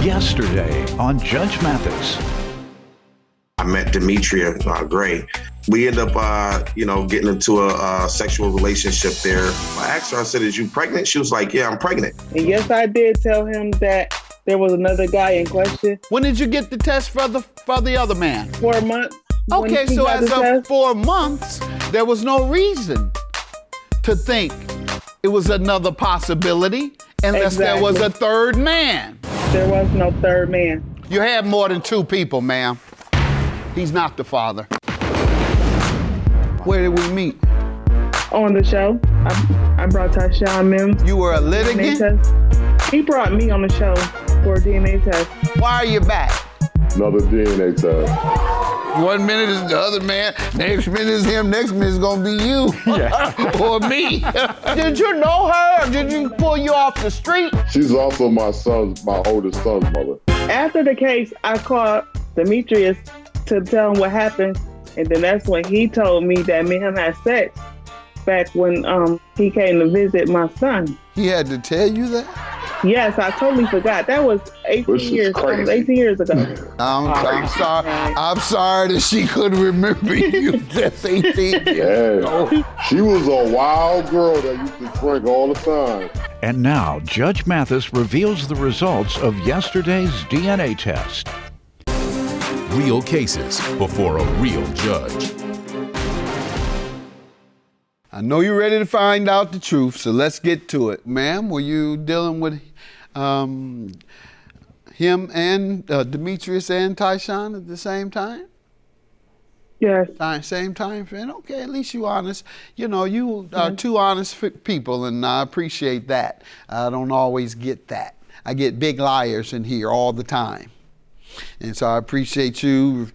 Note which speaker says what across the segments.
Speaker 1: Yesterday on Judge Mathis.
Speaker 2: I met Demetria Gray. We ended up, getting into a sexual relationship there. I asked her, I said, "Is you pregnant?" She was like, "Yeah, I'm pregnant."
Speaker 3: And yes, I did tell him that there was another guy in question.
Speaker 4: When did you get the test for the other man?
Speaker 3: 4 months.
Speaker 4: Okay, so as of 4 months, there was no reason to think it was another possibility unless there was a third man.
Speaker 3: There was no third man.
Speaker 4: You had more than 2 people, ma'am. He's not the father. Where did we meet?
Speaker 3: On the show. I brought Tyshawn Mims.
Speaker 4: You were a litigant?
Speaker 3: He brought me on the show for a DNA test.
Speaker 4: Why are you back?
Speaker 5: Another DNA test.
Speaker 4: 1 minute is the other man, next minute is him, next minute is gonna be you. Or me. Did you know her? Or did you pull you off the street?
Speaker 5: She's also my oldest son's mother.
Speaker 3: After the case, I called Demetrius to tell him what happened. And then that's when he told me that me and him had sex back when he came to visit my son.
Speaker 4: He had to tell you that?
Speaker 3: Yes, I totally forgot. That was 18 years ago.
Speaker 4: I'm sorry. I'm sorry that she couldn't remember you. That's 18 years old.
Speaker 5: She was a wild girl that used to drink all the time.
Speaker 1: And now, Judge Mathis reveals the results of yesterday's DNA test.
Speaker 6: Real cases before a real judge.
Speaker 4: I know you're ready to find out the truth, so let's get to it. Ma'am, were you dealing with him and Demetrius and Tyshawn at the same time?
Speaker 3: Yes.
Speaker 4: Same time frame? Okay, at least you're honest. You know, you are 2 honest people, and I appreciate that. I don't always get that. I get big liars in here all the time. And so I appreciate you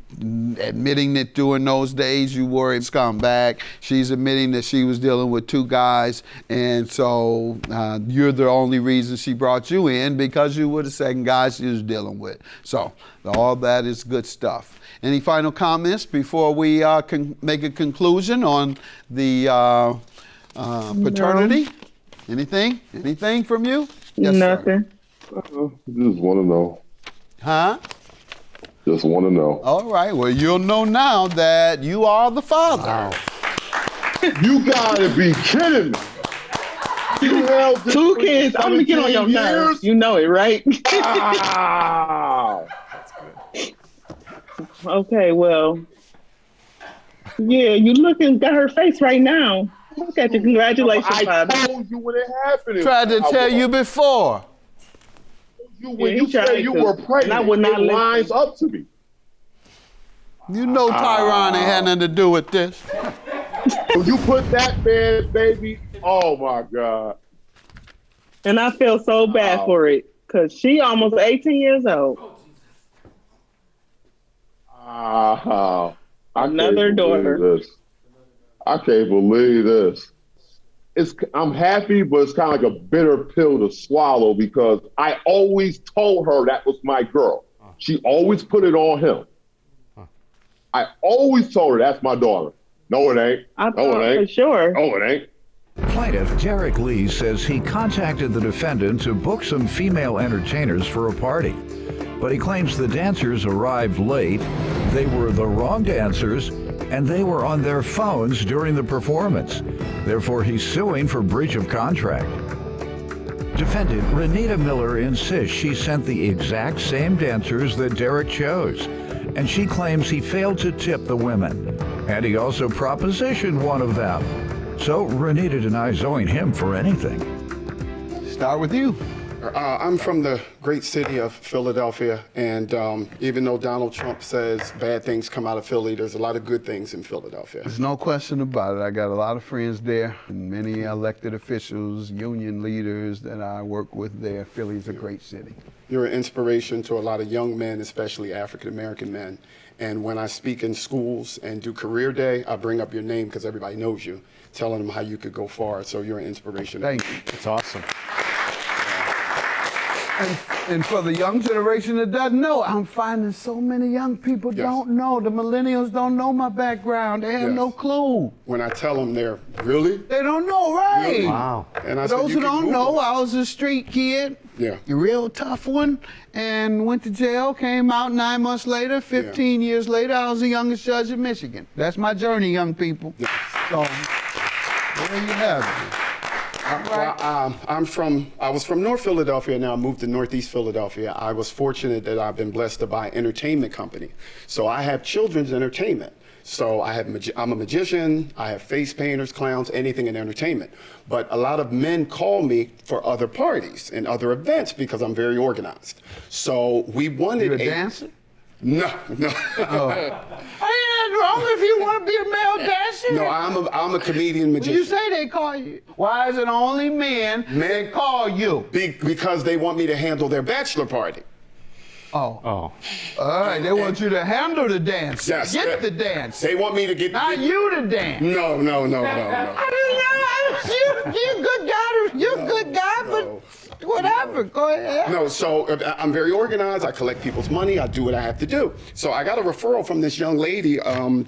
Speaker 4: admitting that during those days you were a scumbag. She's admitting that she was dealing with 2 guys, and so you're the only reason she brought you in because you were the second guy she was dealing with. So all that is good stuff. Any final comments before we can make a conclusion on the paternity? No. Anything from you? Yes,
Speaker 3: nothing.
Speaker 5: Just want to know.
Speaker 4: Huh?
Speaker 5: Just want to know.
Speaker 4: All right. Well, you'll know now that you are the father.
Speaker 5: Wow. You gotta be kidding me. You held
Speaker 3: 2 kids. I'm gonna get on your nerves. You know it, right?
Speaker 5: Wow.
Speaker 3: Okay, well, yeah, you got her face right now. Look at you. Congratulations, Father.
Speaker 5: I told you when it happened.
Speaker 4: Tried to tell you before.
Speaker 5: When you said you were pregnant, it lines up to me.
Speaker 4: You know Tyron ain't had nothing to do with this.
Speaker 5: When you put that man, baby, oh my God.
Speaker 3: And I feel so bad for it, because she almost 18 years old. Another daughter.
Speaker 5: I can't believe this. I'm happy, but it's kind of like a bitter pill to swallow because I always told her that was my girl. She always put it on him. I always told her that's my daughter. No, it ain't. No, it ain't.
Speaker 3: For sure.
Speaker 5: No, it ain't.
Speaker 1: Plaintiff Derek Lee says he contacted the defendant to book some female entertainers for a party. But he claims the dancers arrived late, they were the wrong dancers, and they were on their phones during the performance. Therefore, he's suing for breach of contract. Defendant Renita Miller insists she sent the exact same dancers that Derek chose, and she claims he failed to tip the women, and he also propositioned one of them. So Renita denies owing him for anything.
Speaker 4: Start with you.
Speaker 7: I'm from the great city of Philadelphia, and even though Donald Trump says bad things come out of Philly, there's a lot of good things in Philadelphia.
Speaker 4: There's no question about it. I got a lot of friends there, and many elected officials, union leaders that I work with there. Philly's a great city.
Speaker 7: You're an inspiration to a lot of young men, especially African-American men. And when I speak in schools and do career day, I bring up your name because everybody knows you, telling them how you could go far. So you're an inspiration.
Speaker 4: Thank you.
Speaker 8: That's awesome.
Speaker 4: And for the young generation that doesn't know, I'm finding so many young people don't know. The millennials don't know my background. They have no clue.
Speaker 7: When I tell them they don't know, right?
Speaker 8: Wow.
Speaker 7: And I
Speaker 4: For those who don't know, I was a street kid
Speaker 7: Yeah.
Speaker 4: A real tough one, and went to jail, came out 9 months later, 15 years later, I was the youngest judge in Michigan. That's my journey, young people.
Speaker 7: Yeah.
Speaker 4: So, there you have it.
Speaker 7: Well, I was from North Philadelphia, now I moved to Northeast Philadelphia. I was fortunate that I've been blessed to buy an entertainment company. So I have children's entertainment. So I'm a magician, I have face painters, clowns, anything in entertainment. But a lot of men call me for other parties and other events because I'm very organized. So we wanted
Speaker 4: You a dancer?
Speaker 7: No.
Speaker 4: Oh. Ain't nothing wrong if you want to be a male dancer.
Speaker 7: No, I'm a comedian magician.
Speaker 4: You say they call you. Why is it only men that call you?
Speaker 7: Because they want me to handle their bachelor party.
Speaker 4: Oh. All right, they want you to handle the dance.
Speaker 7: Yes.
Speaker 4: Get the dance.
Speaker 7: They want me to get...
Speaker 4: Not you to dance.
Speaker 7: No.
Speaker 4: I don't know. You're a good guy. You're a good guy, but whatever. Go ahead.
Speaker 7: No, so I'm very organized. I collect people's money. I do what I have to do. So I got a referral from this young lady,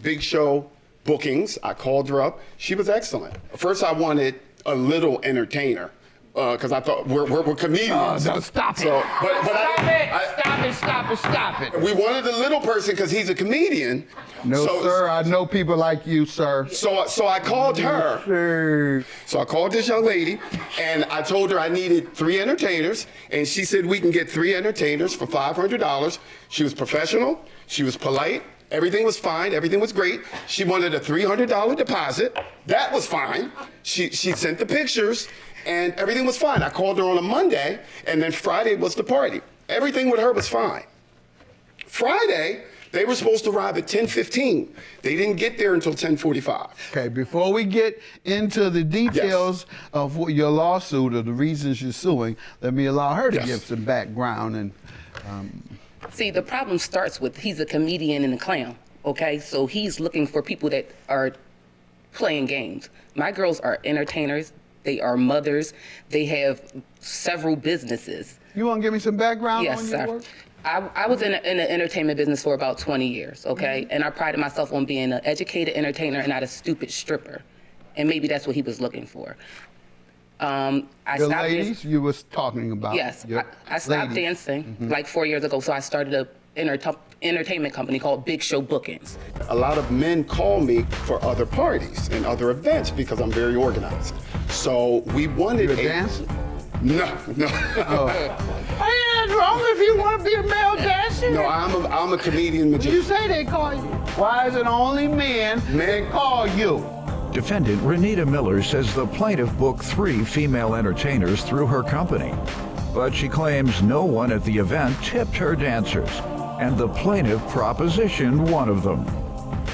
Speaker 7: Big Show Bookings. I called her up. She was excellent. First, I wanted a little entertainer. Because I thought we're comedians.
Speaker 4: No, stop it.
Speaker 7: So,
Speaker 4: Stop it.
Speaker 7: We wanted a little person because he's a comedian.
Speaker 4: No, sir. I know people like you, sir.
Speaker 7: So I called her.
Speaker 4: Sir.
Speaker 7: So I called this young lady, and I told her I needed 3 entertainers, and she said we can get 3 entertainers for $500. She was professional. She was polite. Everything was fine. Everything was great. She wanted a $300 deposit. That was fine. She sent the pictures. And everything was fine. I called her on a Monday, and then Friday was the party. Everything with her was fine. Friday, they were supposed to arrive at 10:15. They didn't get there until 10:45.
Speaker 4: Okay, before we get into the details of what your lawsuit or the reasons you're suing, let me allow her to give some background. And
Speaker 8: See, the problem starts with he's a comedian and a clown, okay? So he's looking for people that are playing games. My girls are entertainers. They are mothers. They have several businesses.
Speaker 4: You want to give me some background
Speaker 8: yes,
Speaker 4: on your
Speaker 8: sir.
Speaker 4: work?
Speaker 8: I was in the entertainment business for about 20 years, okay? And I prided myself on being an educated entertainer and not a stupid stripper. And maybe that's what he was looking for.
Speaker 4: The ladies you was talking about.
Speaker 8: Yes, I stopped dancing like 4 years ago, so I started a entertainment company called Big Show Bookings.
Speaker 7: A lot of men call me for other parties and other events because I'm very organized. So we wanted
Speaker 4: You a dancer?
Speaker 7: No.
Speaker 4: Oh. Ain't nothing wrong if you want to be a male dancer.
Speaker 7: No, I'm a comedian magician.
Speaker 4: You say they call you. Why is it only men that call you?
Speaker 1: Defendant Renita Miller says the plaintiff booked 3 female entertainers through her company, but she claims no one at the event tipped her dancers, and the plaintiff propositioned one of them.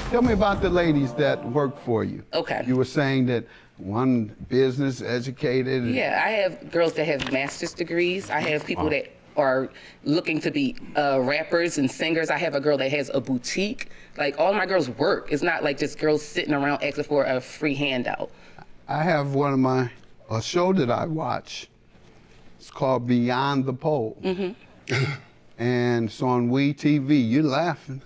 Speaker 4: Tell me about the ladies that work for you.
Speaker 8: Okay.
Speaker 4: You were saying that one business educated.
Speaker 8: Yeah, I have girls that have master's degrees. I have people that are looking to be rappers and singers. I have a girl that has a boutique. Like, all my girls work. It's not like just girls sitting around asking for a free handout.
Speaker 4: I have a show that I watch. It's called Beyond the Pole. And it's on WeTV. You're laughing.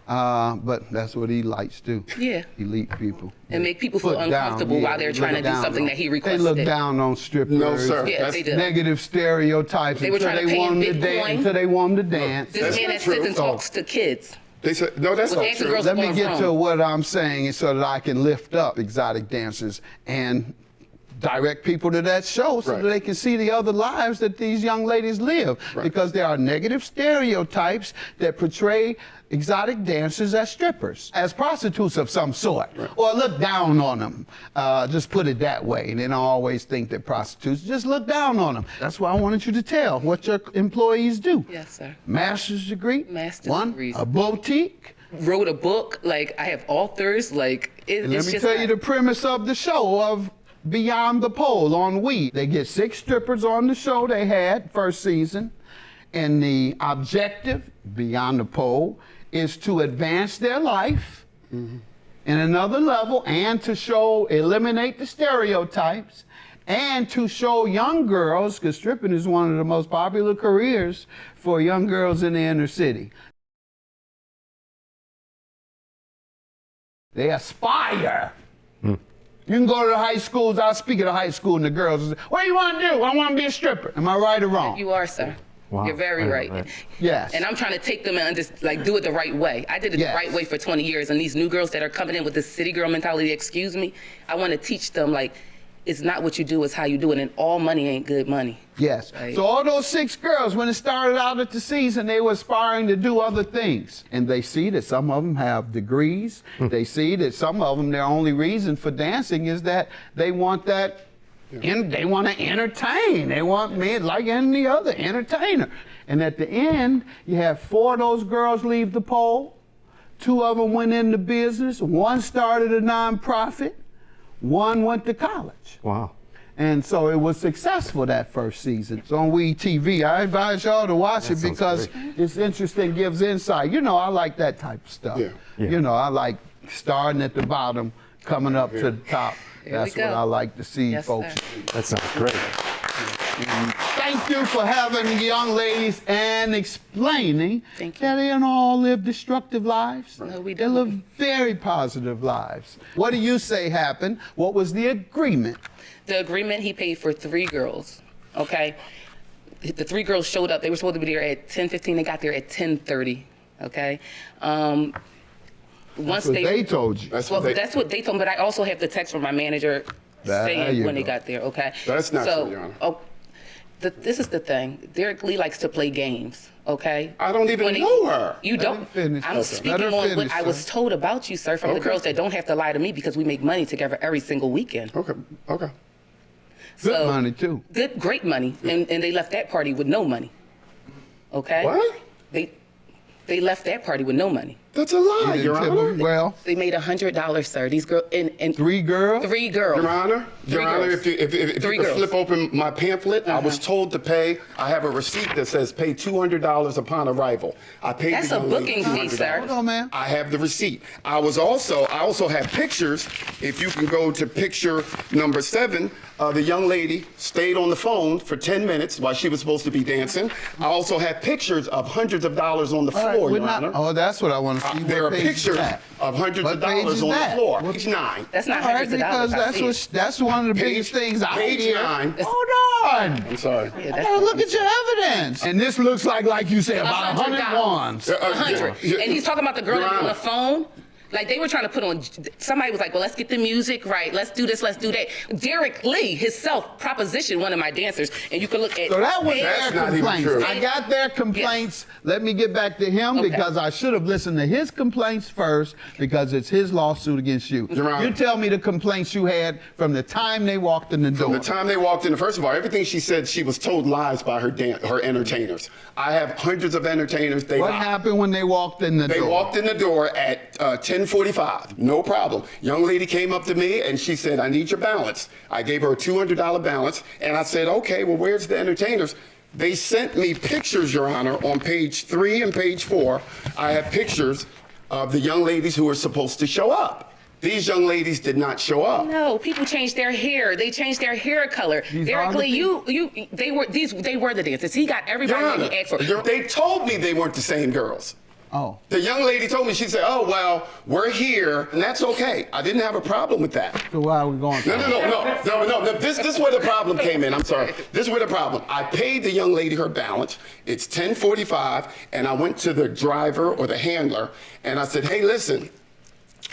Speaker 4: But that's what elites do.
Speaker 8: Yeah.
Speaker 4: Elite people.
Speaker 8: And make people feel uncomfortable while they're trying to do something that he requested.
Speaker 4: They look down on strippers.
Speaker 7: No, sir.
Speaker 8: Yeah, they do.
Speaker 4: Negative stereotypes.
Speaker 8: They were trying to pay him Bitcoin.
Speaker 4: Until they want them to dance.
Speaker 8: This man that sits and talks to kids.
Speaker 7: They said, no, that's
Speaker 8: Well,
Speaker 7: not
Speaker 8: dance
Speaker 7: true.
Speaker 8: girls
Speaker 4: Let me
Speaker 8: going
Speaker 4: get
Speaker 8: wrong.
Speaker 4: to what I'm saying so that I can lift up exotic dancers and direct people to that show so
Speaker 7: Right.
Speaker 4: that they can see the other lives that these young ladies live.
Speaker 7: Right.
Speaker 4: Because there are negative stereotypes that portray exotic dancers as strippers, as prostitutes of some sort, or look down on them. Just put it that way. And then I always think that prostitutes just look down on them. That's why I wanted you to tell what your employees do.
Speaker 8: Yes, sir.
Speaker 4: Master's degree,
Speaker 8: Master's
Speaker 4: one,
Speaker 8: degrees.
Speaker 4: a boutique.
Speaker 8: Wrote a book. Like, I have authors. Like,
Speaker 4: And
Speaker 8: it's
Speaker 4: let me
Speaker 8: just
Speaker 4: tell
Speaker 8: not-
Speaker 4: you the premise of the show of Beyond the Pole on We. They get 6 strippers on the show they had first season. And the objective, Beyond the Pole, is to advance their life in another level and to eliminate the stereotypes and to show young girls, because stripping is one of the most popular careers for young girls in the inner city. They aspire You can go to the high schools. I'll speak at the high school and the girls will say, what do you want to do? I want to be a stripper. Am I right or wrong?
Speaker 8: You are, sir.
Speaker 9: Wow.
Speaker 8: You're very right.
Speaker 4: Yes.
Speaker 8: And I'm trying to take them and just like do it the right way. I did it the right way for 20 years. And these new girls that are coming in with this city girl mentality, excuse me, I want to teach them like, it's not what you do, it's how you do it. And all money ain't good money.
Speaker 4: Yes.
Speaker 8: Right.
Speaker 4: So all those 6 girls, when it started out at the season, they were aspiring to do other things. And they see that some of them have degrees. They see that some of them, their only reason for dancing is that they want that, and they want to entertain. They want me like any other entertainer. And at the end, you have 4 of those girls leave the pole. 2 of them went into business. 1 started a nonprofit. 1 went to college.
Speaker 9: Wow.
Speaker 4: And so it was successful that first season. It's on WE TV. I advise y'all to watch it because it's interesting, gives insight. You know, I like that type of stuff.
Speaker 9: Yeah.
Speaker 4: You know, I like starting at the bottom, coming up to the top. That's what I like to see, folks.
Speaker 9: That sounds great.
Speaker 4: Thank you for having the young ladies and explaining that they don't all live destructive lives.
Speaker 8: No, we
Speaker 4: They
Speaker 8: don't.
Speaker 4: live very positive lives. What do you say happened? What was the agreement?
Speaker 8: The agreement, he paid for 3 girls, okay? The 3 girls showed up. They were supposed to be there at 10:15. They got there at 10:30, okay?
Speaker 4: That's what they told you.
Speaker 8: That's what they told me, but I also have the text from my manager saying when they got there, okay?
Speaker 7: That's not true, Your Honor.
Speaker 8: This is the thing. Derek Lee likes to play games, okay?
Speaker 7: I don't even know her.
Speaker 8: You don't? I'm speaking on what I was told about you, sir, from the girls that don't have to lie to me because we make money together every single weekend.
Speaker 7: Okay.
Speaker 4: Good money, too.
Speaker 8: Good, great money. And they left that party with no money, okay?
Speaker 7: What?
Speaker 8: They left that party with no money.
Speaker 7: That's a lie, Your Honor.
Speaker 4: Well,
Speaker 8: they made $100, sir. These girls and
Speaker 4: 3 girls.
Speaker 8: 3 girls.
Speaker 7: Your Honor, if you flip open my pamphlet, I was told to pay. I have a receipt that says pay $200 upon arrival. I paid.
Speaker 8: That's
Speaker 7: the
Speaker 8: a
Speaker 7: young lady
Speaker 8: booking fee,
Speaker 7: $200.
Speaker 8: sir.
Speaker 4: Hold on, man.
Speaker 7: I have the receipt. I also have pictures. If you can go to picture number 7, the young lady stayed on the phone for 10 minutes while she was supposed to be dancing. I also have pictures of hundreds of dollars on the floor, Your Honor.
Speaker 4: Oh, that's what I want to see.
Speaker 7: There are pictures of hundreds of dollars on the floor. Page 9.
Speaker 8: That's not
Speaker 4: All right,
Speaker 8: hundreds of dollars.
Speaker 4: because that's one of the biggest things I
Speaker 7: Page
Speaker 4: hear.
Speaker 7: 9.
Speaker 4: Hold on.
Speaker 7: I'm sorry.
Speaker 8: Yeah,
Speaker 4: I gotta look at your evidence. And this looks like you said, about 100 ones.
Speaker 8: 100. And he's talking about the girl
Speaker 7: Your
Speaker 8: that was on
Speaker 7: Honor.
Speaker 8: the phone. Like they were trying to put on, somebody was like, well, let's get the music right. Let's do this, let's do that. Derek Lee himself propositioned one of my dancers. And you can look at.
Speaker 4: So that was
Speaker 7: That's
Speaker 4: their
Speaker 7: not even
Speaker 4: complaints.
Speaker 7: true.
Speaker 4: I got their complaints. Let me get back to him
Speaker 8: Okay.
Speaker 4: because I should have listened to his complaints first because it's his lawsuit against you.
Speaker 7: Your Honor.
Speaker 4: You tell me the complaints you had from the time they walked in the door.
Speaker 7: From the time they walked in, first of all, everything she said, she was told lies by her entertainers. I have hundreds of entertainers.
Speaker 4: What happened when they walked in the door?
Speaker 7: They walked in the door at 10:45. No problem. Young lady came up to me and she said, I need your balance. I gave her a $200 balance and I said, okay, well, where's the entertainers? They sent me pictures, Your Honor, on page 3 and page 4. I have pictures of the young ladies who were supposed to show up. These young ladies did not show up.
Speaker 8: No, people changed their hair. They changed their hair color. Derek Lee, they were the dancers. He got everybody
Speaker 7: Your
Speaker 8: that he asked for.
Speaker 7: Honor, they told me they weren't the same girls.
Speaker 4: Oh.
Speaker 7: The young lady told me, she said, oh, well, we're here, and that's okay. I didn't have a problem with that.
Speaker 4: So why are we going through
Speaker 7: No. This is where the problem came in. I'm sorry. This is where the problem. I paid the young lady her balance. It's 10:45, and I went to the driver or the handler, and I said, hey, listen,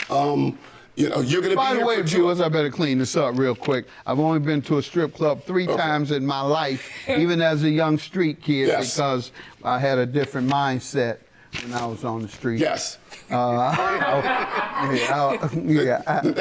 Speaker 7: you're going to be here.
Speaker 4: By the way,
Speaker 7: for
Speaker 4: viewers, I better clean this up real quick. I've only been to a strip club 3 times in my life, even as a young street kid, because I had a different mindset when I was on the street.
Speaker 7: Yes.
Speaker 4: They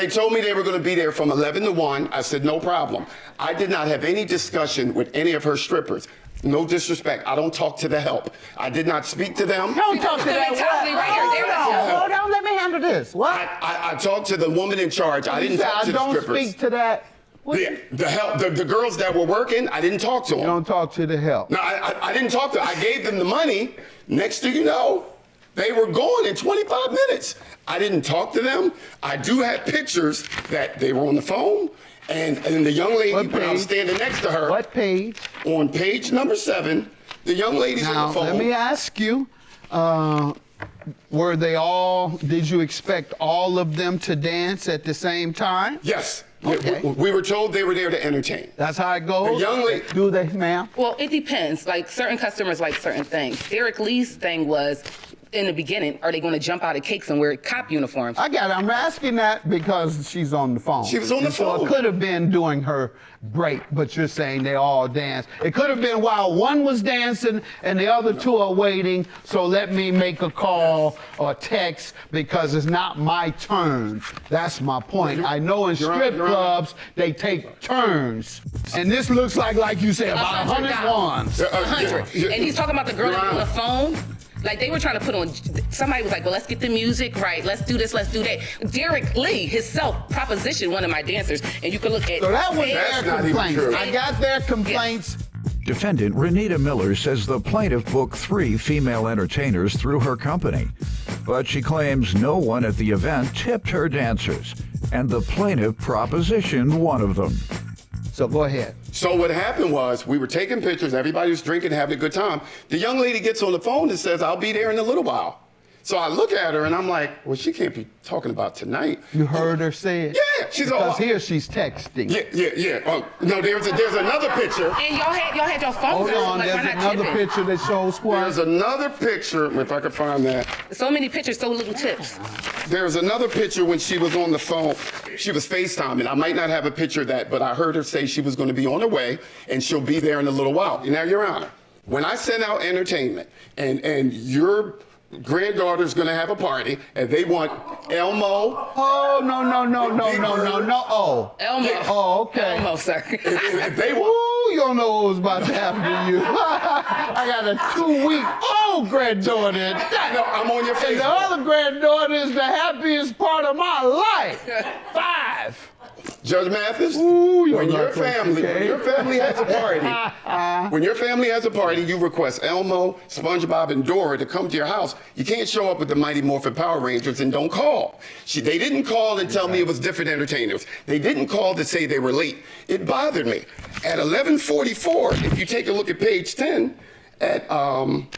Speaker 7: told me they were going to be there from 11 to 1. I said, no problem. I did not have any discussion with any of her strippers. No disrespect. I don't talk to the help. I did not speak to them.
Speaker 4: Don't talk to that. Hold on, let me handle this. What?
Speaker 7: I talked to the woman in charge. I didn't talk to the strippers.
Speaker 4: Don't speak to that.
Speaker 7: The help, the girls that were working, I didn't talk to them.
Speaker 4: You don't talk to the help.
Speaker 7: No, I didn't talk to them. I gave them the money. Next thing you know, they were gone in 25 minutes. I didn't talk to them. I do have pictures that they were on the phone, and the young lady, when I was standing next to her.
Speaker 4: What page?
Speaker 7: On page number 7, the young lady's on the phone.
Speaker 4: Now, let me ask you, did you expect all of them to dance at the same time?
Speaker 7: Yes.
Speaker 4: Okay.
Speaker 7: We were told they were there to entertain.
Speaker 4: That's how it goes?
Speaker 7: The young lady.
Speaker 4: Do they, ma'am?
Speaker 8: Well, it depends. Like certain customers like certain things. Derek Lee's thing was, in the beginning, are they going to jump out of cakes and wear cop uniforms?
Speaker 4: I got it. I'm asking that because she's on the phone.
Speaker 7: She was on the phone.
Speaker 4: So it could have been during her break, but you're saying they all danced. It could have been while one was dancing and the other two are waiting, so let me make a call or text because it's not my turn. That's my point. I know in strip clubs, they take turns. And this looks like you said, about 100 wands.
Speaker 8: 100. And he's talking about the girl on the phone. Like, they were trying to put on, somebody was like, well, let's get the music right. Let's do this, let's do that. Derek Lee himself propositioned one of my dancers, and you can look at.
Speaker 4: So that was their complaints. I got their complaints.
Speaker 1: Defendant Renita Miller says the plaintiff booked 3 female entertainers through her company, but she claims no one at the event tipped her dancers, and the plaintiff propositioned one of them.
Speaker 4: So go ahead.
Speaker 7: So what happened was we were taking pictures, everybody was drinking, having a good time. The young lady gets on the phone and says, I'll be there in a little while. So I look at her and I'm like, well, she can't be talking about tonight.
Speaker 4: You heard her say it?
Speaker 7: Yeah, she's all.
Speaker 4: Because here she's texting.
Speaker 7: Yeah. Oh, no, there's another picture.
Speaker 8: And y'all had your phones
Speaker 4: Hold
Speaker 8: out,
Speaker 4: on,
Speaker 8: like,
Speaker 4: there's
Speaker 8: why not
Speaker 4: another
Speaker 8: tipping?
Speaker 4: picture that shows what?
Speaker 7: There's another picture, if I could find that.
Speaker 8: So many pictures, so little tips.
Speaker 7: There's another picture when she was on the phone. She was FaceTiming. I might not have a picture of that, but I heard her say she was going to be on her way and she'll be there in a little while. Now, Your Honor, when I send out entertainment and your granddaughter's going to have a party and they want Elmo.
Speaker 4: Oh, no. Oh.
Speaker 8: Elmo.
Speaker 4: Oh, okay.
Speaker 8: Elmo, sir.
Speaker 7: If they want.
Speaker 4: Ooh, you don't know what was about to happen to you. I got a 2-week-old granddaughter.
Speaker 7: No, I'm on your
Speaker 4: And the
Speaker 7: Facebook.
Speaker 4: other granddaughter is the happiest part of my life. 5.
Speaker 7: Judge Mathis,
Speaker 4: Ooh,
Speaker 7: when your family has a party, when your family has a party, you request Elmo, SpongeBob, and Dora to come to your house. You can't show up with the Mighty Morphin Power Rangers and don't call. They didn't call and tell me it was different entertainers. They didn't call to say they were late. It bothered me. At 11:44, if you take a look at page 10, I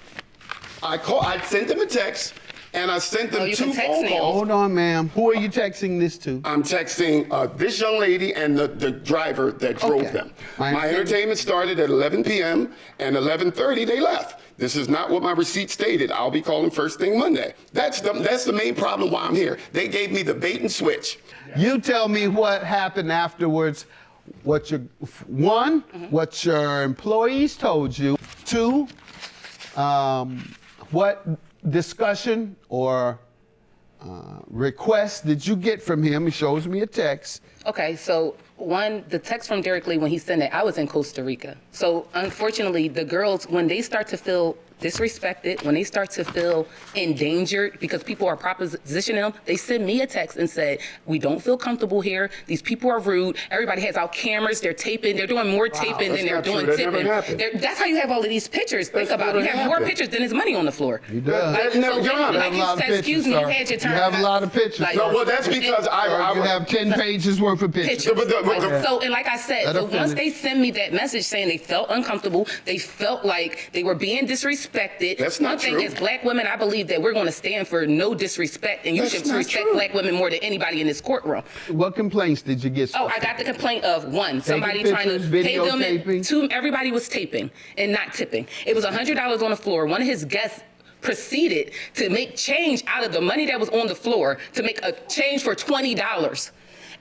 Speaker 7: sent them a text. And I sent them 2 phone calls.
Speaker 4: Hold on, ma'am. Who are you texting this to?
Speaker 7: I'm texting this young lady and the driver that drove them. My entertainment started at 11 p.m. and 11:30 they left. This is not what my receipt stated. I'll be calling first thing Monday. That's the main problem why I'm here. They gave me the bait and switch.
Speaker 4: You tell me what happened afterwards. What your employees told you. 2, what discussion or request did you get from him? He shows me a text.
Speaker 8: Okay, so the text from Derek Lee, when he sent it, I was in Costa Rica. So unfortunately, the girls, when they start to feel disrespected, when they start to feel endangered because people are propositioning them, they send me a text and say, we don't feel comfortable here. These people are rude. Everybody has out cameras. They're taping. They're doing more taping than they're doing tipping. That's how you have all of these pictures. Think about it. You have more pictures than there's money on the floor.
Speaker 4: You does.
Speaker 8: Like you said, excuse me, you had your turn.
Speaker 4: You have a lot of pictures.
Speaker 7: No, well, that's because
Speaker 4: you have 10 pages worth of pictures.
Speaker 8: So, and like I said, so once they send me that message saying they felt uncomfortable, they felt like they were being disrespected.
Speaker 7: That's not
Speaker 8: true.
Speaker 7: true.
Speaker 8: As black women, I believe that we're going to stand for no disrespect, and you should respect black women more than anybody in this courtroom.
Speaker 4: What complaints did you get?
Speaker 8: Oh, I got the complaint of somebody trying to pay them. Everybody was taping and not tipping. It was $100 on the floor. One of his guests proceeded to make change out of the money that was on the floor to make a change for $20.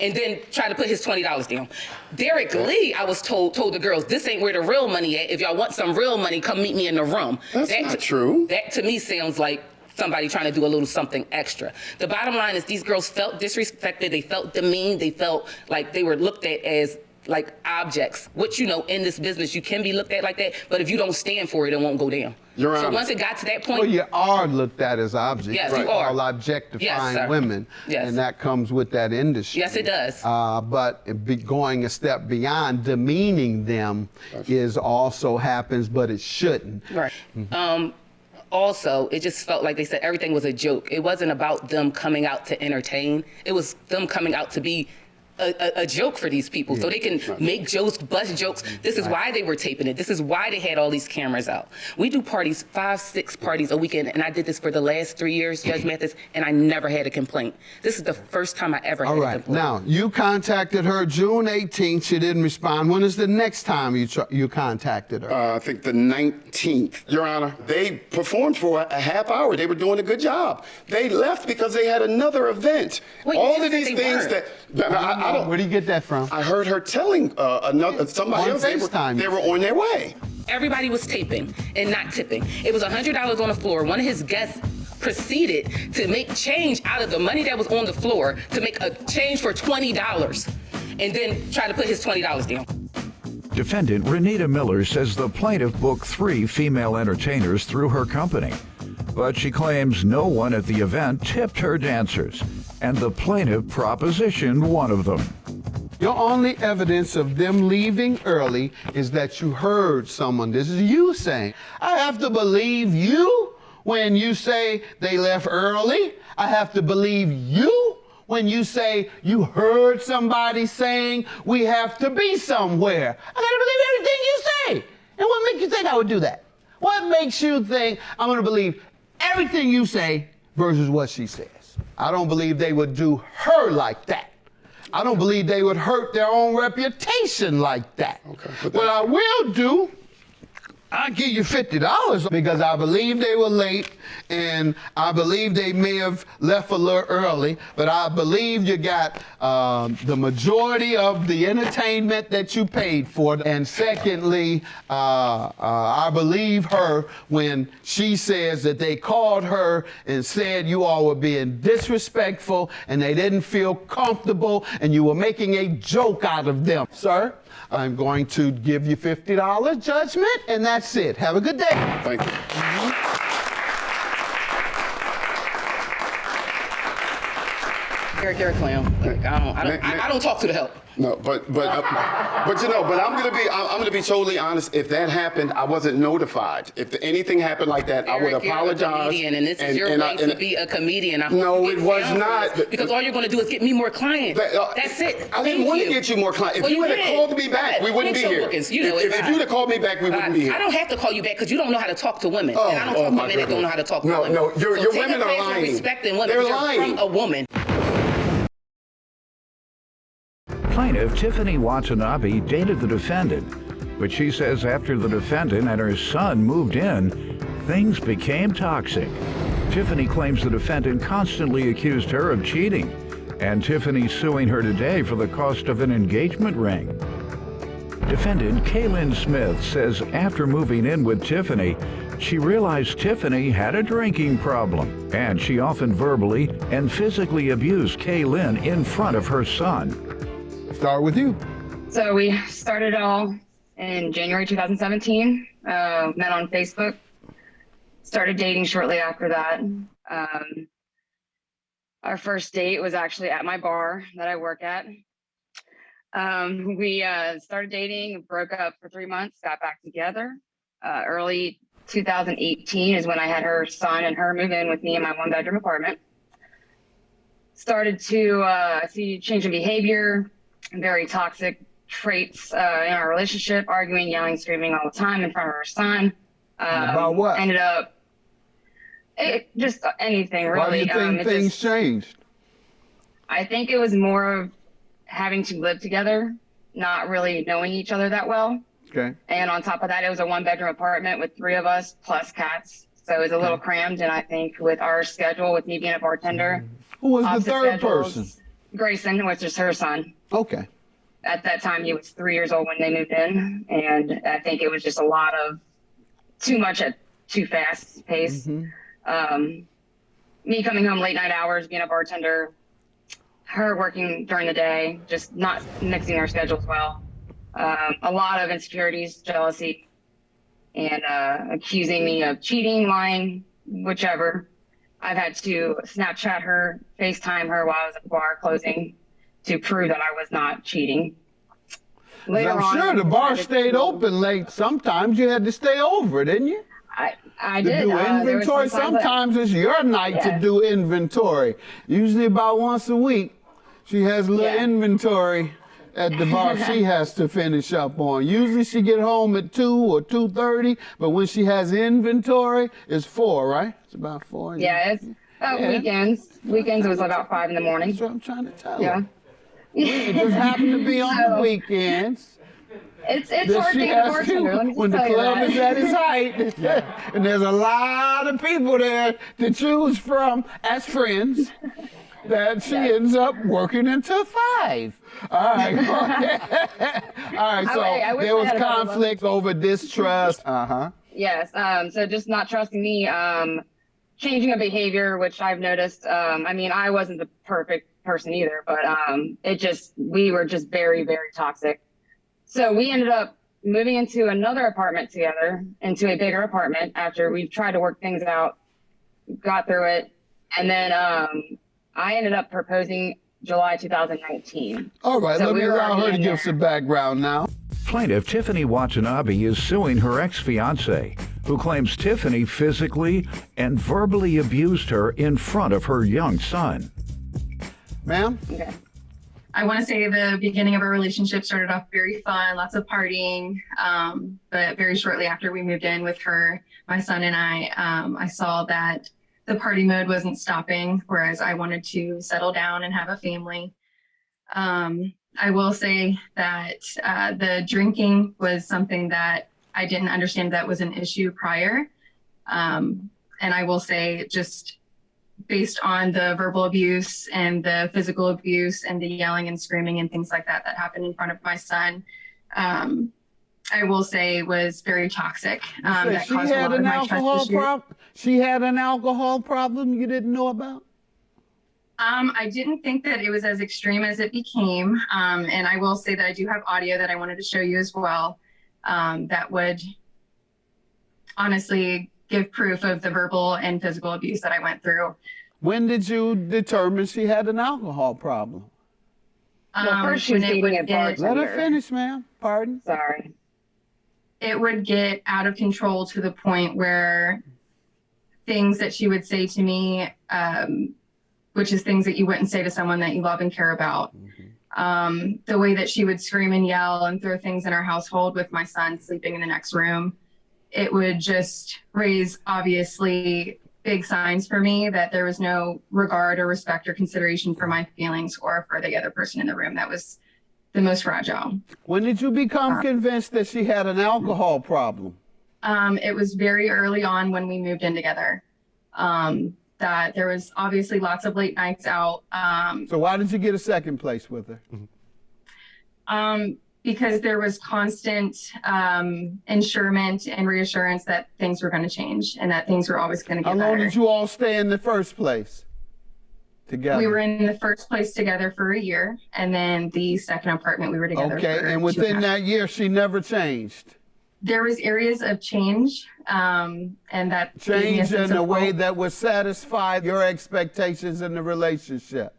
Speaker 8: And then try to put his $20 down. Derek Lee, I was told the girls, this ain't where the real money at. If y'all want some real money, come meet me in the room.
Speaker 7: That's not true.
Speaker 8: That to me sounds like somebody trying to do a little something extra. The bottom line is these girls felt disrespected. They felt demeaned. They felt like they were looked at as like objects, which, in this business, you can be looked at like that, but if you don't stand for it, it won't go down. So once it got to that point.
Speaker 4: Well, you are looked at as objects.
Speaker 8: Yes, you are.
Speaker 4: All objectifying women.
Speaker 8: Yes.
Speaker 4: And that comes with that industry.
Speaker 8: Yes, it does.
Speaker 4: But going a step beyond, demeaning them also happens, but it shouldn't.
Speaker 8: Right. Also, it just felt like they said everything was a joke. It wasn't about them coming out to entertain. It was them coming out to be a joke for these people, so they can make jokes, bust jokes. This is why they were taping it. This is why they had all these cameras out. We do parties, 5, 6 parties a weekend, and I did this for the last 3 years, Judge Mathis, and I never had a complaint. This is the first time I ever had a complaint.
Speaker 4: Now, you contacted her June 18th. She didn't respond. When is the next time you contacted her?
Speaker 7: I think the 19th, Your Honor. They performed for a half hour. They were doing a good job. They left because they had another event.
Speaker 8: Wait,
Speaker 7: all of these things I don't.
Speaker 4: Where do you get that from?
Speaker 7: I heard her telling somebody else they were on their way.
Speaker 8: Everybody was taping and not tipping. It was $100 on the floor. One of his guests proceeded to make change out of the money that was on the floor to make a change for $20 and then try to put his $20 down.
Speaker 1: Defendant Renita Miller says the plaintiff booked 3 female entertainers through her company, but she claims no one at the event tipped her dancers, and the plaintiff propositioned one of them.
Speaker 4: Your only evidence of them leaving early is that you heard someone. This is you saying, I have to believe you when you say they left early. I have to believe you when you say you heard somebody saying we have to be somewhere. I gotta believe everything you say. And what makes you think I would do that? What makes you think I'm gonna believe everything you say versus what she says? I don't believe they would do her like that. I don't believe they would hurt their own reputation like that. Okay, what I will do, I'll give you $50 because I believe they were late and I believe they may have left a little early, but I believe you got the majority of the entertainment that you paid for. And secondly, I believe her when she says that they called her and said you all were being disrespectful and they didn't feel comfortable and you were making a joke out of them. Sir, I'm going to give you $50 judgment, and that's it. Have a good day.
Speaker 7: Thank you.
Speaker 8: You're a clown. Like, I don't talk to the help.
Speaker 7: No, but I'm gonna be totally honest. If that happened, I wasn't notified. If anything happened like that, I would apologize.
Speaker 8: And this is your way to be a comedian.
Speaker 7: No, it was not.
Speaker 8: Because all you're going to do is get me more clients. That's it.
Speaker 7: I didn't want to get you more clients. If you would have called me back, we wouldn't be here. If you'd have called me back, we wouldn't be here.
Speaker 8: I don't have to call you back because you don't know how to talk to women. And I don't talk to men that don't know how to talk to women.
Speaker 7: No, your women are lying.
Speaker 8: Respecting women.
Speaker 7: They're lying.
Speaker 8: From a woman.
Speaker 1: Plaintiff Tiffany Watanabe dated the defendant, but she says after the defendant and her son moved in, things became toxic. Tiffany claims the defendant constantly accused her of cheating, and Tiffany's suing her today for the cost of an engagement ring. Defendant Kaylin Smith says after moving in with Tiffany, she realized Tiffany had a drinking problem, and she often verbally and physically abused Kaylin in front of her son.
Speaker 4: Start with you.
Speaker 9: So we started it all in January 2017, met on Facebook, started dating shortly after that. Our first date was actually at my bar that I work at. We started dating, broke up for 3 months, got back together. Early 2018 is when I had her son and her move in with me in my 1-bedroom apartment. Started to see change in behavior, very toxic traits in our relationship, arguing, yelling, screaming all the time in front of her son.
Speaker 4: About what?
Speaker 9: Ended up, just anything really.
Speaker 4: Why do you think things changed?
Speaker 9: I think it was more of having to live together, not really knowing each other that well.
Speaker 4: Okay.
Speaker 9: And on top of that, it was a 1-bedroom apartment with 3 of us plus cats. So it was a little crammed. And I think with our schedule, with me being a bartender.
Speaker 4: Who was the third person?
Speaker 9: Grayson, which is her son.
Speaker 4: Okay.
Speaker 9: At that time, he was 3 years old when they moved in. And I think it was just a lot of too much at too fast pace. Mm-hmm. Me coming home late night hours, being a bartender, her working during the day, just not mixing our schedules well. A lot of insecurities, jealousy, and accusing me of cheating, lying, whichever. I've had to Snapchat her, FaceTime her while I was at the bar closing to prove that I was not cheating.
Speaker 4: I'm sure the bar stayed open late. Sometimes you had to stay over, didn't you?
Speaker 9: I did.
Speaker 4: To do inventory. Sometimes it's your night to do inventory. Usually about once a week. She has a little inventory at the bar she has to finish up on. Usually she get home at 2 or 2:30, but when she has inventory, it's 4, right? It's about 4.
Speaker 9: Yeah, it's weekends. Weekends it was about 5 in the morning.
Speaker 4: That's what I'm trying to tell
Speaker 9: Yeah.
Speaker 4: her. It just happened to be on the weekends.
Speaker 9: It's hard to get a bartender. Let me
Speaker 4: When
Speaker 9: just
Speaker 4: the
Speaker 9: tell you
Speaker 4: club
Speaker 9: that.
Speaker 4: is at its height, and there's a lot of people there to choose from as friends, that she ends up working until 5. All right. All right. So
Speaker 9: I wish
Speaker 4: there
Speaker 9: I
Speaker 4: was
Speaker 9: had a better
Speaker 4: conflict over distrust.
Speaker 9: Yes. So just not trusting me, changing a behavior, which I've noticed. I mean, I wasn't the perfect person either, but we were just very, very toxic. So we ended up moving into another apartment together, into a bigger apartment after we tried to work things out, got through it. And then I ended up proposing July 2019.
Speaker 4: All right,
Speaker 9: So
Speaker 4: let me
Speaker 9: we were
Speaker 4: allow her
Speaker 9: already
Speaker 4: to
Speaker 9: in
Speaker 4: give
Speaker 9: there.
Speaker 4: some background now.
Speaker 1: Plaintiff Tiffany Watanabe is suing her ex-fiancé, who claims Tiffany physically and verbally abused her in front of her young son.
Speaker 4: Ma'am?
Speaker 9: Okay.
Speaker 10: I want to say the beginning of our relationship started off very fun, lots of partying. But very shortly after we moved in with her, my son and I saw that the party mode wasn't stopping, whereas I wanted to settle down and have a family. I will say that the drinking was something that I didn't understand that was an issue prior. And I will say, just based on the verbal abuse and the physical abuse and the yelling and screaming and things like that that happened in front of my son, I will say was very toxic. That
Speaker 4: She
Speaker 10: caused a
Speaker 4: had
Speaker 10: lot
Speaker 4: an
Speaker 10: of my trust
Speaker 4: alcohol
Speaker 10: issues.
Speaker 4: problem? She had an alcohol problem you didn't know about?
Speaker 10: I didn't think that it was as extreme as it became. And I will say that I do have audio that I wanted to show you as well, that would honestly give proof of the verbal and physical abuse that I went through.
Speaker 4: When did you determine she had an alcohol problem?
Speaker 9: Well, first she was dating a bartender.
Speaker 4: Let her finish, ma'am. Pardon?
Speaker 9: Sorry.
Speaker 10: It would get out of control to the point where things that she would say to me, which is things that you wouldn't say to someone that you love and care about. The way that she would scream and yell and throw things in our household with my son sleeping in the next room, it would just raise obviously big signs for me that there was no regard or respect or consideration for my feelings or for the other person in the room that was the most fragile.
Speaker 4: When did you become convinced that she had an alcohol problem?
Speaker 10: It was very early on when we moved in together. That there was obviously lots of late nights out.
Speaker 4: So why did you get a second place with her?
Speaker 10: Because there was constant ensurement and reassurance that things were going to change and that things were always going to get better.
Speaker 4: How long did you all stay in the first place together?
Speaker 10: We were in the first place together for a year, and then the second apartment we were together
Speaker 4: Okay,
Speaker 10: for
Speaker 4: and
Speaker 10: 2.5
Speaker 4: within that year, she never changed?
Speaker 10: There was areas of change, and that gave me
Speaker 4: Change
Speaker 10: sense
Speaker 4: in
Speaker 10: of
Speaker 4: a way
Speaker 10: hope.
Speaker 4: that would satisfy your expectations in the relationship?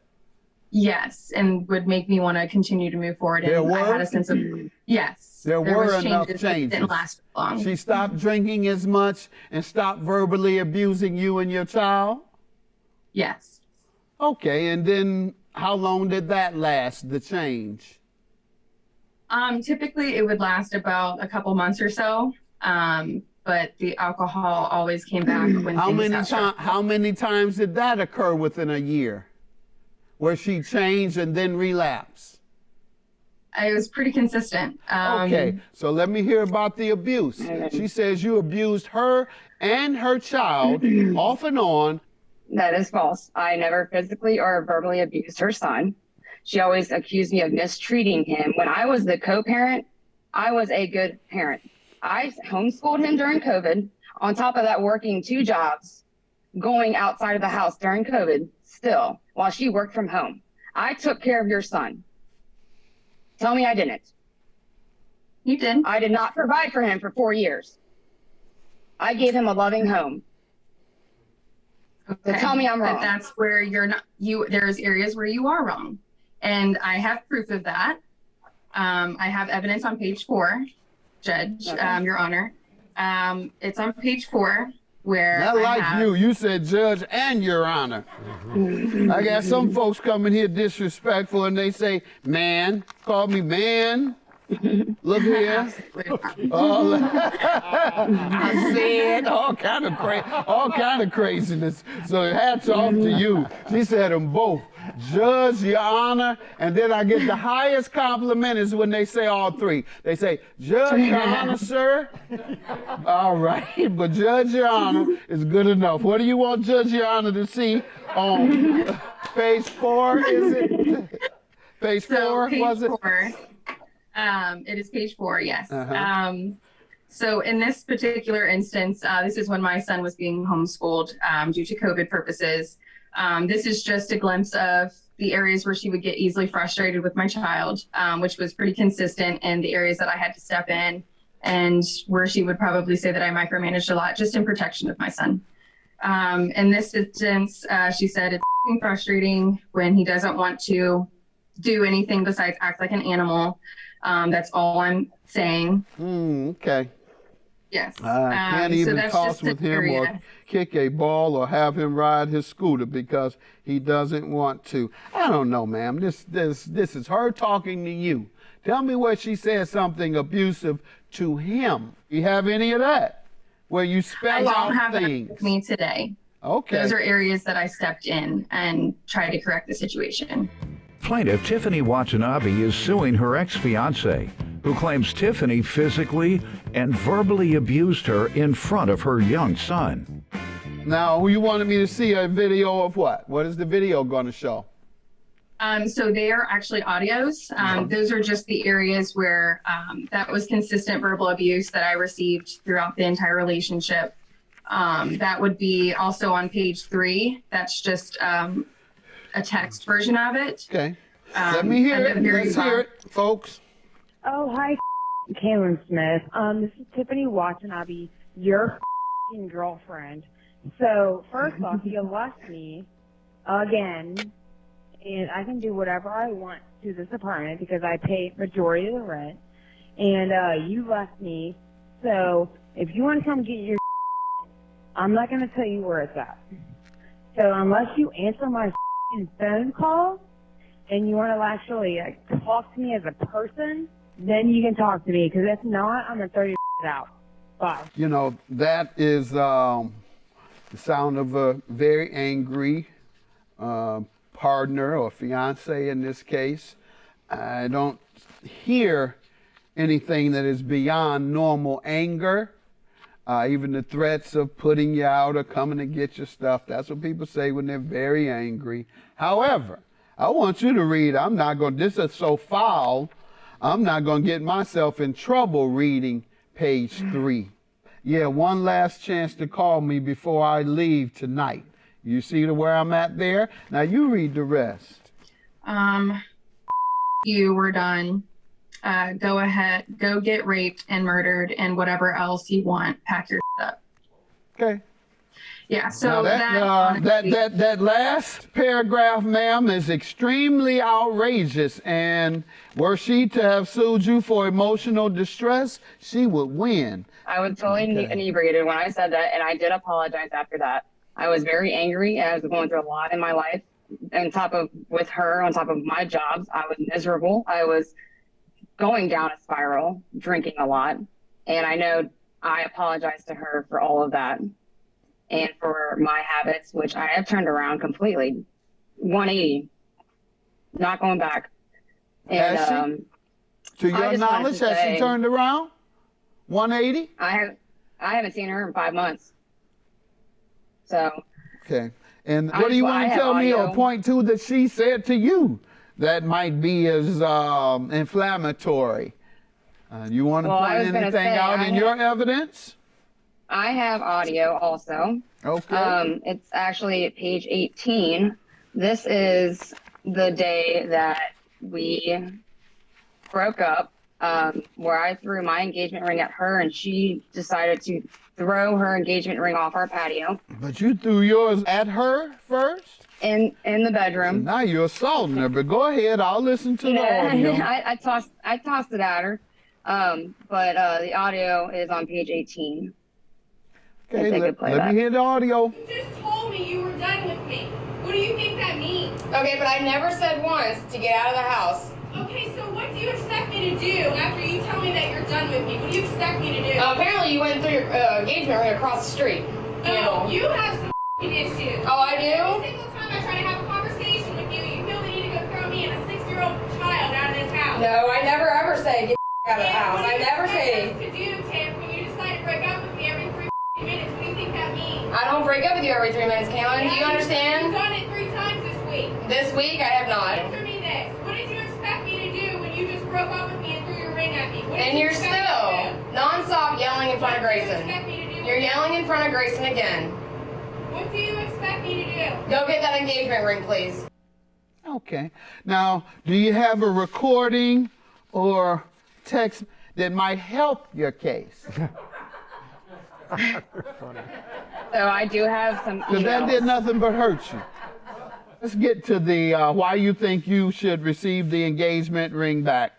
Speaker 10: Yes, and would make me want to continue to move forward.
Speaker 4: There
Speaker 10: And I
Speaker 4: were?
Speaker 10: had a sense of, yes.
Speaker 4: There
Speaker 10: was
Speaker 4: were enough
Speaker 10: but it
Speaker 4: changes.
Speaker 10: didn't last long.
Speaker 4: She stopped drinking as much and stopped verbally abusing you and your child?
Speaker 10: Yes.
Speaker 4: Okay, and then how long did that last, the change?
Speaker 10: Typically it would last about a couple months or so. But the alcohol always came back when
Speaker 4: How many times did that occur within a year, where she changed and then relapsed?
Speaker 10: It was pretty consistent.
Speaker 4: Okay, so let me hear about the abuse. She says you abused her and her child off and on.
Speaker 9: That is false. I never physically or verbally abused her son. She always accused me of mistreating him. When I was the co-parent, I was a good parent. I homeschooled him during COVID. On top of that, working 2 jobs, going outside of the house during COVID still, while she worked from home. I took care of your son. Tell me I didn't.
Speaker 10: You did.
Speaker 9: I did not provide for him for 4 years. I gave him a loving home.
Speaker 10: Okay.
Speaker 9: So tell me I'm wrong.
Speaker 10: But that's where you're not. There's areas where you are wrong, and I have proof of that. I have evidence on page 4, Judge,
Speaker 9: Okay.
Speaker 10: Your Honor. It's on page 4. where
Speaker 4: Not like you. You said judge and your honor. I got some folks coming here disrespectful and they say, man, call me man. Look here. I said all kind of craziness. So hats off to you. She said them both. Judge, your honor, and then I get the highest compliment is when they say all three. They say, judge, your honor, sir. All right, but judge, your honor is good enough. What do you want judge, your honor to see on page 4, is it? Page 4, was it?
Speaker 10: 4. It is page 4, yes. So in this particular instance, this is when my son was being homeschooled due to COVID purposes. This is just a glimpse of the areas where she would get easily frustrated with my child, which was pretty consistent, and the areas that I had to step in, and where she would probably say that I micromanaged a lot just in protection of my son. In this instance, she said it's frustrating when he doesn't want to do anything besides act like an animal. That's all I'm saying.
Speaker 4: Okay.
Speaker 10: Yes.
Speaker 4: I can't even toss with him or kick a ball or have him ride his scooter because he doesn't want to. I don't know, ma'am. This is her talking to you. Tell me where she said something abusive to him. You have any of that? Where you spell out things? I don't have that with
Speaker 10: me today.
Speaker 4: Okay.
Speaker 10: Those are areas that I stepped in and tried to correct the situation.
Speaker 1: Plaintiff Tiffany Watanabe is suing her ex-fiancé, who claims Tiffany physically and verbally abused her in front of her young son.
Speaker 4: Now, you wanted me to see a video of what? What is the video going to show?
Speaker 10: So they are actually audios. Those are just the areas where that was consistent verbal abuse that I received throughout the entire relationship. That would be also on page 3. That's just a text version of it.
Speaker 4: Okay. Let me hear it. Let's hear it, folks.
Speaker 11: Oh, hi, Kaylin Smith. This is Tiffany Watanabe, your girlfriend. So, first off, you left me again, and I can do whatever I want to this apartment because I pay majority of the rent, and you left me. So, if you want to come get your I'm not going to tell you where it's at. So, unless you answer my phone call and you want to actually talk to me as a person, then you can talk to me, because if not, I'm going to throw you out. Bye.
Speaker 4: You know, that is the sound of a very angry partner or fiance in this case. I don't hear anything that is beyond normal anger. Even the threats of putting you out or coming to get your stuff. That's what people say when they're very angry. However, I want you to read, this is so foul, I'm not going to get myself in trouble reading page 3. Yeah, one last chance to call me before I leave tonight. You see where I'm at there? Now you read the rest.
Speaker 10: You were done. Go ahead, go get raped and murdered and whatever else you want. Pack your up.
Speaker 4: Okay.
Speaker 10: Yeah, so
Speaker 4: that last paragraph, ma'am, is extremely outrageous. And were she to have sued you for emotional distress, she would win.
Speaker 9: I was totally inebriated when I said that, and I did apologize after that. I was very angry. I was going through a lot in my life. With her, on top of my jobs, I was miserable. I was going down a spiral, drinking a lot. And I know I apologize to her for all of that. And for my habits, which I have turned around completely, 180, not going back. And
Speaker 4: to your knowledge, has she turned around 180?
Speaker 9: I haven't seen her in 5 months. So.
Speaker 4: Okay. And what do you want to tell me or point to that she said to you that might be as inflammatory? You want to point anything out in your evidence?
Speaker 9: I have audio also.
Speaker 4: Okay.
Speaker 9: It's actually at page 18. This is the day that we broke up, where I threw my engagement ring at her and she decided to throw her engagement ring off our patio.
Speaker 4: But you threw yours at her first?
Speaker 9: In the bedroom.
Speaker 4: So now you're assaulting her, but go ahead, I'll listen to the audio.
Speaker 9: I tossed it at her. But the audio is on page 18.
Speaker 4: Okay,
Speaker 9: they could play
Speaker 4: let
Speaker 9: that.
Speaker 4: me hear the audio.
Speaker 12: You just told me you were done with me. What do you think that means? Okay, but I never said once to get out of the house. Okay, so what do you expect me to do after you tell me that you're done with me? What do you expect me to do? Apparently you went through your engagement ring across the street. Oh, you have some issues. Oh, I do? Every single time I try to have a conversation with you, you feel the need to go throw me and a 6-year-old child out of this house. No, I never ever say get out of the house. I never say. What do you expect us to do, Tim, when you decide to break up with me every 3 minutes? What do you think that means? I don't break up with you every 3 minutes, Kaylin. Do you understand? You've done it 3 times this week. This week? I have not. Answer me this. What did you expect me to do when you just broke up with me and threw your ring at me? And you're still non-stop yelling in front of Grayson. You're yelling in front of Grayson again. What do you expect me to do? Go get that engagement ring, please.
Speaker 4: Okay. Now, do you have a recording or text that might help your case?
Speaker 9: So I do have some
Speaker 4: Because that did nothing but hurt you. Let's get to the why you think you should receive the engagement ring back.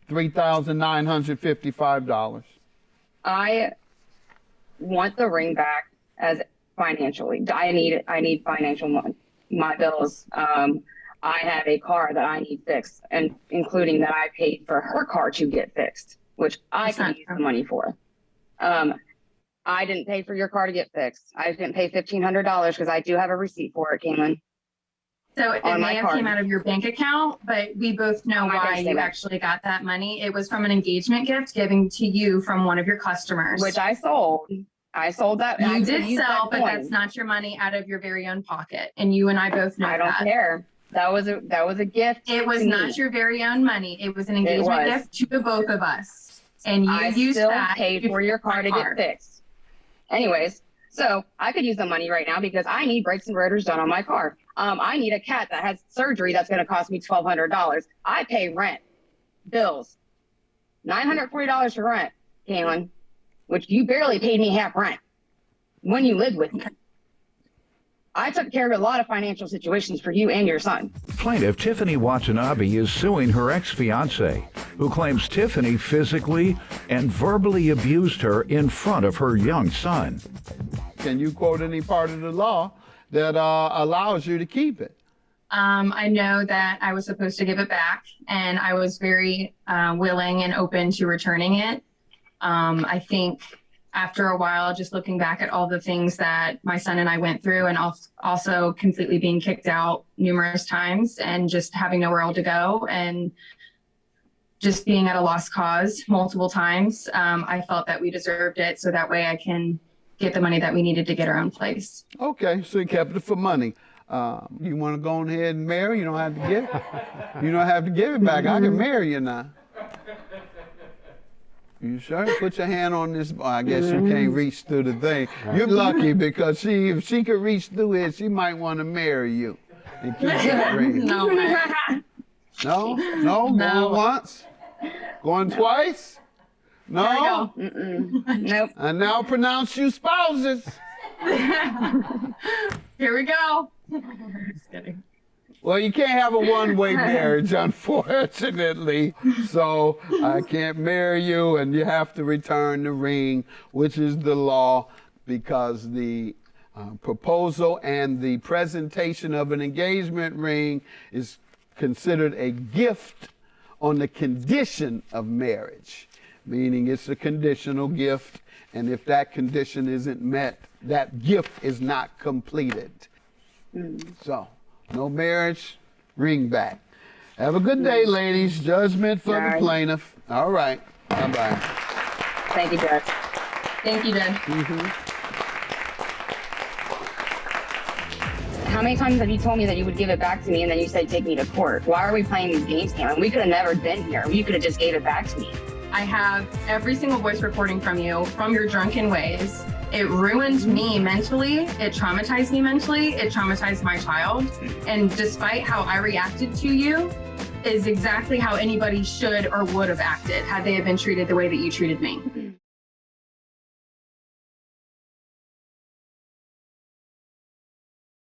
Speaker 4: $3,955.
Speaker 9: I want the ring back as financially. I need financial money. My bills. I have a car that I need fixed, and including that I paid for her car to get fixed, which I can use the money for. I didn't pay for your car to get fixed. I didn't pay $1,500 because I do have a receipt for it, Caitlin.
Speaker 10: So it may have came out of your bank account, but we both know why you actually got that money. It was from an engagement gift given to you from one of your customers.
Speaker 9: Which I sold. I sold that.
Speaker 10: You did sell, but that's not your money out of your very own pocket. And you and I both know that.
Speaker 9: I don't care. That was a gift.
Speaker 10: It was not your very own money. It was an engagement gift to the both of us. And you used that.
Speaker 9: I paid for your car to get fixed. Anyways, so I could use the money right now because I need brakes and rotors done on my car. I need a cat that has surgery that's going to cost me $1,200. I pay rent, bills, $940 for rent, Kaylin, which you barely paid me half rent when you lived with me. I took care of a lot of financial situations for you and your son.
Speaker 1: Plaintiff Tiffany Watanabe is suing her ex-fiancé, who claims Tiffany physically and verbally abused her in front of her young son.
Speaker 4: Can you quote any part of the law that allows you to keep it?
Speaker 10: I know that I was supposed to give it back, and I was very willing and open to returning it. I think after a while, just looking back at all the things that my son and I went through, and also completely being kicked out numerous times and just having nowhere else to go and just being at a lost cause multiple times, I felt that we deserved it, so that way I can get the money that we needed to get our own place.
Speaker 4: Okay, so you kept it for money. You want to go ahead and marry? You don't have to give it. You don't have to give it back. I can marry you now. You sure? Put your hand on this. I guess you can't reach through the thing. You're lucky because if she could reach through it, she might want to marry you and keep that ring.
Speaker 10: No,
Speaker 4: No? No? Going once? Going twice? No?
Speaker 9: Nope.
Speaker 4: I now pronounce you spouses.
Speaker 10: Here we go. Just kidding.
Speaker 4: Well, you can't have a one-way marriage, unfortunately. So I can't marry you, and you have to return the ring, which is the law, because the proposal and the presentation of an engagement ring is considered a gift on the condition of marriage, meaning it's a conditional gift, and if that condition isn't met, that gift is not completed. So, no marriage, ring back. Have a good day, ladies. Judgment for the plaintiff. All right. Bye-bye.
Speaker 9: Thank you, Judge.
Speaker 10: Thank you, Judge.
Speaker 9: How many times have you told me that you would give it back to me and then you said take me to court? Why are we playing these games, Cameron? We could have never been here. You could have just gave it back to me.
Speaker 10: I have every single voice recording from you, from your drunken ways. It ruined me mentally. It traumatized me mentally. It traumatized my child. And despite how I reacted to you, is exactly how anybody should or would have acted had they have been treated the way that you treated me.